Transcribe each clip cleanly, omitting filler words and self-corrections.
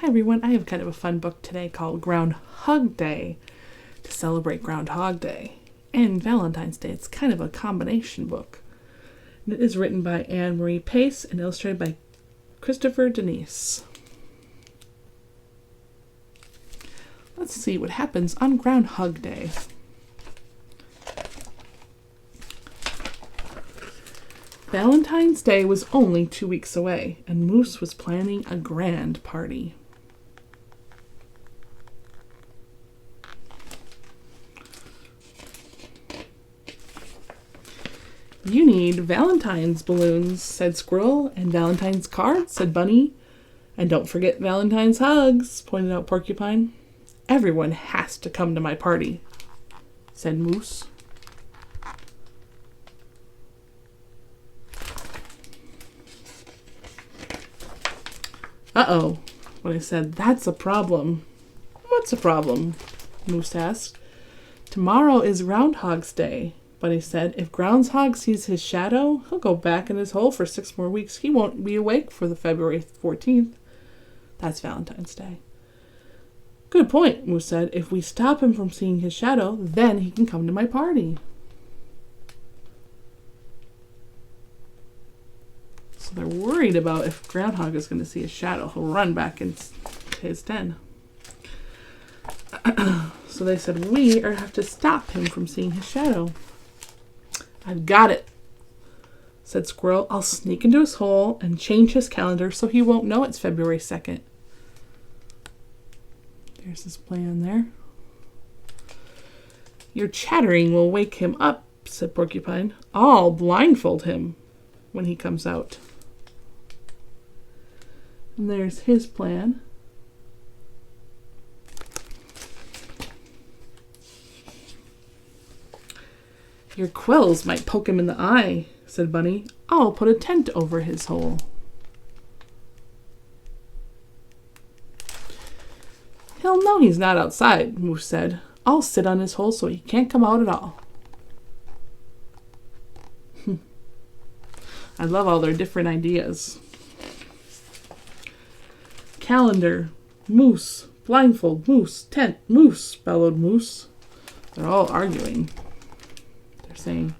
Hi everyone, I have kind of a fun book today called Groundhug Day to celebrate Groundhog Day and Valentine's Day. It's kind of a combination book. And it is written by Anne Marie Pace and illustrated by Christopher Denise. Let's see what happens on Groundhug Day. Valentine's Day was only 2 weeks away, and Moose was planning a grand party. You need Valentine's balloons, said Squirrel, and Valentine's cards, said Bunny. And don't forget Valentine's hugs, pointed out Porcupine. Everyone has to come to my party, said Moose. Uh-oh, Bunny said, that's a problem. What's a problem? Moose asked. Tomorrow is Groundhog's Day. Bunny said, if Groundhog sees his shadow, he'll go back in his hole for 6 more weeks. He won't be awake for the February 14th. That's Valentine's Day. Good point, Moose said. If we stop him from seeing his shadow, then he can come to my party. So they're worried about if Groundhog is going to see his shadow. He'll run back into his den. So they said, we have to stop him from seeing his shadow. I've got it, said Squirrel. I'll sneak into his hole and change his calendar so he won't know it's February 2nd. There's his plan there. Your chattering will wake him up, said Porcupine. I'll blindfold him when he comes out. And there's his plan. Your quills might poke him in the eye, said Bunny. I'll put a tent over his hole. He'll know he's not outside, Moose said. I'll sit on his hole so he can't come out at all. I love all their different ideas. Calendar, Moose, blindfold, Moose, tent, Moose, bellowed Moose. They're all arguing. Saying,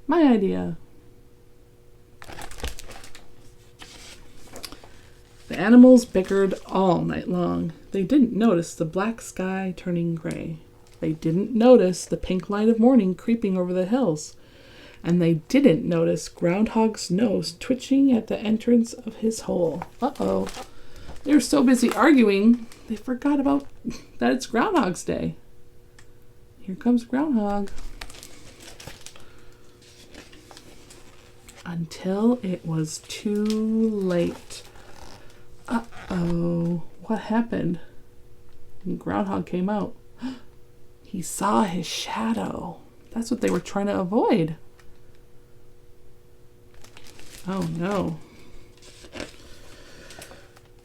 my idea. The animals bickered all night long. They didn't notice the black sky turning gray. They didn't notice the pink light of morning creeping over the hills. And they didn't notice Groundhog's nose twitching at the entrance of his hole. Uh-oh. They were so busy arguing, they forgot about that it's Groundhog's Day. Here comes Groundhog. Until it was too late. Uh-oh. What happened? When Groundhog came out, he saw his shadow. That's what they were trying to avoid. Oh, no.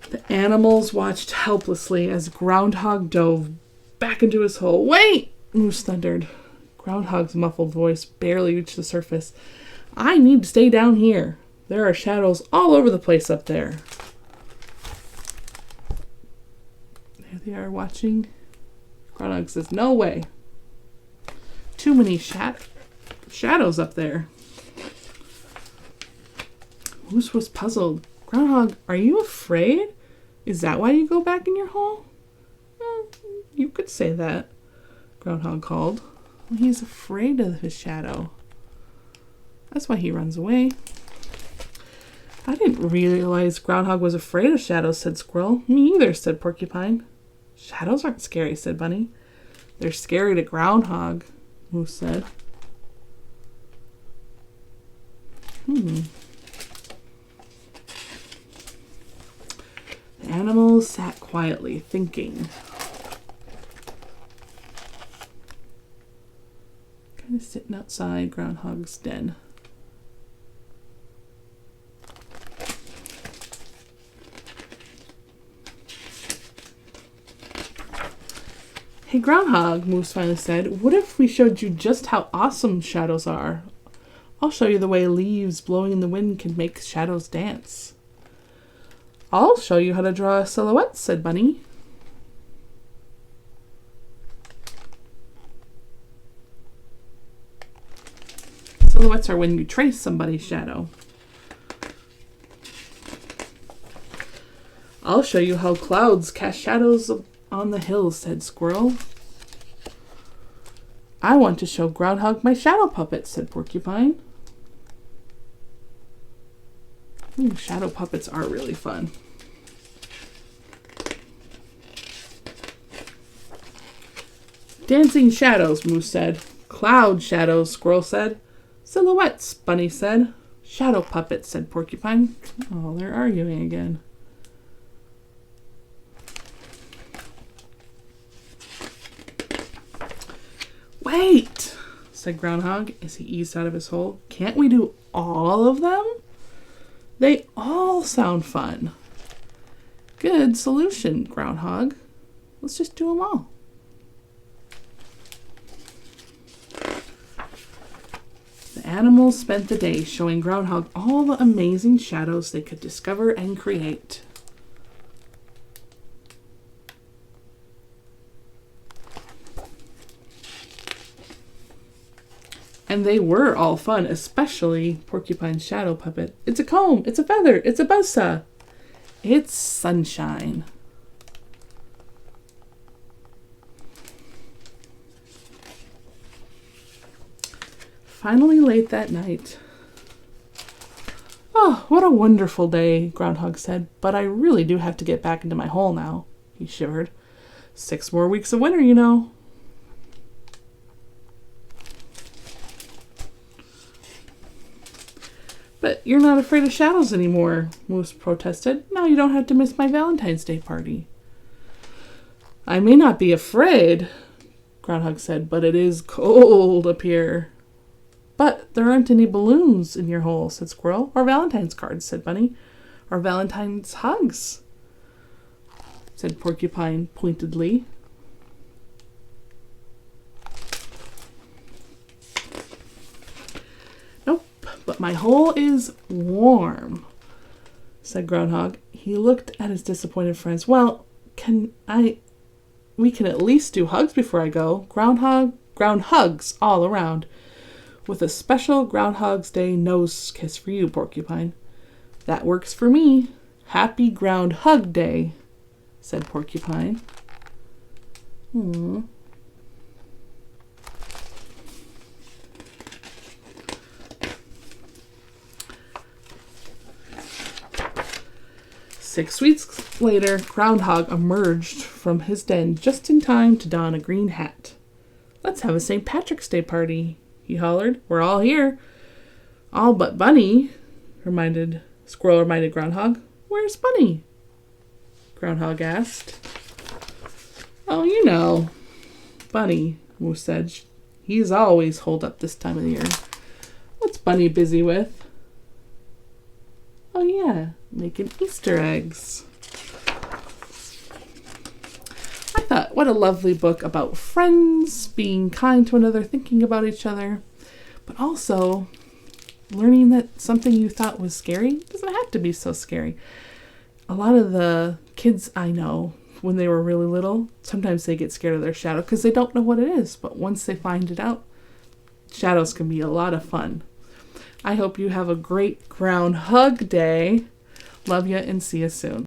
The animals watched helplessly as Groundhog dove back into his hole. Wait! Moose thundered. Groundhog's muffled voice barely reached the surface. I need to stay down here. There are shadows all over the place up there. There they are watching. Groundhog says, no way. Too many shadows up there. Moose was puzzled. Groundhog, are you afraid? Is that why you go back in your hole? You could say that, Groundhog called. Well, he's afraid of his shadow. That's why he runs away. I didn't realize Groundhog was afraid of shadows, said Squirrel. Me either, said Porcupine. Shadows aren't scary, said Bunny. They're scary to Groundhog, Moose said. The animals sat quietly, thinking. Kind of sitting outside Groundhog's den. Hey, Groundhog, Moose finally said, what if we showed you just how awesome shadows are? I'll show you the way leaves blowing in the wind can make shadows dance. I'll show you how to draw a silhouette, said Bunny. Silhouettes are when you trace somebody's shadow. I'll show you how clouds cast shadows on the hills, said Squirrel. I want to show Groundhug my shadow puppet, said Porcupine. Shadow puppets are really fun. Dancing shadows, Moose said. Cloud shadows, Squirrel said. Silhouettes, Bunny said. Shadow puppets, said Porcupine. Oh, they're arguing again. Wait, said Groundhog as he eased out of his hole. Can't we do all of them? They all sound fun. Good solution, Groundhog. Let's just do them all. The animals spent the day showing Groundhog all the amazing shadows they could discover and create. And they were all fun, especially Porcupine's shadow puppet. It's a comb, it's a feather, it's a buzzsaw. It's sunshine. Finally late that night. Oh, what a wonderful day, Groundhog said, but I really do have to get back into my hole now, he shivered. 6 more weeks of winter, you know. But you're not afraid of shadows anymore, Moose protested. Now you don't have to miss my Valentine's Day party. I may not be afraid, Groundhog said, but it is cold up here. But there aren't any balloons in your hole, said Squirrel. Or Valentine's cards, said Bunny. Or Valentine's hugs, said Porcupine pointedly. But my hole is warm, said Groundhog. He looked at his disappointed friends. Well, we can at least do hugs before I go. Groundhugs all around. With a special Groundhog's Day nose kiss for you, Porcupine. That works for me. Happy Groundhug Day, said Porcupine. 6 weeks later, Groundhog emerged from his den just in time to don a green hat. Let's have a St. Patrick's Day party, he hollered. We're all here. All but Bunny, Squirrel reminded Groundhog. Where's Bunny? Groundhog asked. Oh, you know, Bunny, Moose said. He's always holed up this time of the year. What's Bunny busy with? Oh, yeah, making Easter eggs. I thought, what a lovely book about friends, being kind to one another, thinking about each other, but also learning that something you thought was scary doesn't have to be so scary. A lot of the kids I know, when they were really little, sometimes they get scared of their shadow because they don't know what it is, but once they find it out, shadows can be a lot of fun. I hope you have a great Groundhug Day. Love ya and see you soon.